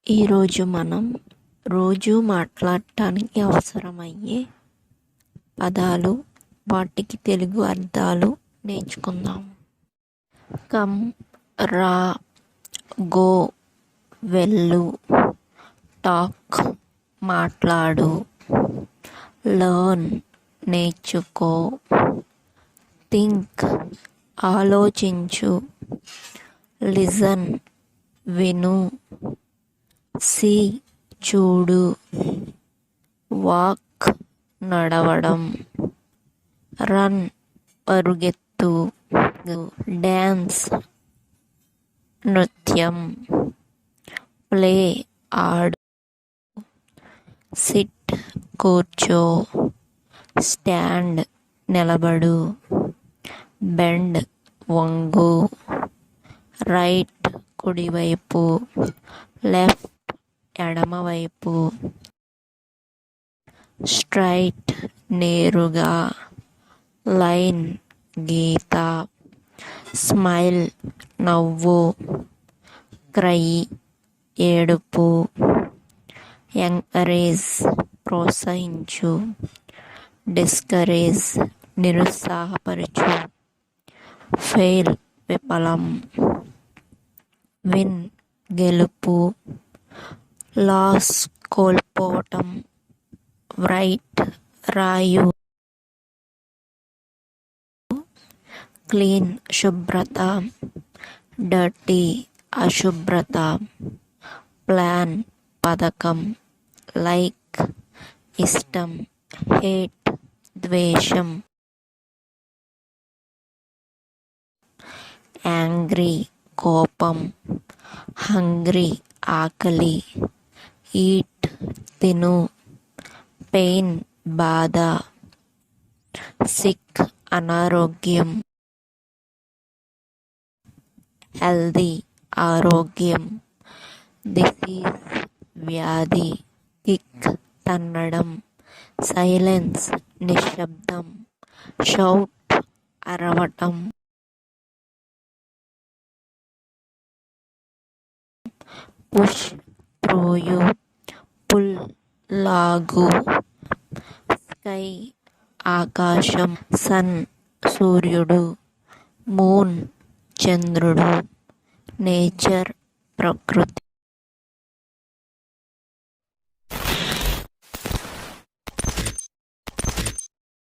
ఈరోజు మనం రోజు మాట్లాడటానికి అవసరమయ్యే పదాలు, వాటికి తెలుగు అర్థాలు నేర్చుకుందాం. కమ్, రా, గో, వెళ్ళు, టాక్, మాట్లాడు, లర్న్, నేర్చుకో, థింక్, ఆలోచించు, లిజన్, విను, సీ, చూడు, వాక్, నడవడం, రన్, పరుగెత్తు, డ్యాన్స్, నృత్యం, ప్లే, ఆడు, సిట్, కూర్చో, స్టాండ్, నిలబడు, బెండ్, వంగు, రైట్, కుడివైపు, లెఫ్ట్, ఎడమవైపు, స్ట్రైట్, నేరుగా, లైన్, గీత, స్మైల్, నవ్వు, క్రై, ఏడుపు, ఎంకరేజ్, ప్రోత్సహించు, డిస్కరేజ్, నిరుత్సాహపరచు, ఫెయిల్, విఫలం, విన్, గెలుపు, లాస్, కోల్పోవటం, రైట్, రాయు, క్లీన్, శుభ్రత, డర్టీ, అశుభ్రత, ప్లాన్, పథకం, లైక్, ఇష్టం, హేట్, ద్వేషం, యాంగ్రీ, కోపం, హంగ్రీ, ఆకలి, ఈట్, తిను, పెయిన్, బాధ, సిక్, అనారోగ్యం, హెల్దీ, ఆరోగ్యం, డిసీజ్, వ్యాధి, కిక్, తన్నడం, సైలెన్స్, నిశ్శబ్దం, షౌట్, అరవటం, పుష్, త్రోయు, పుల్, లాగు, స్కై, ఆకాశం, సన్, సూర్యుడు, మూన్, చంద్రుడు, నేచర్, ప్రకృతి.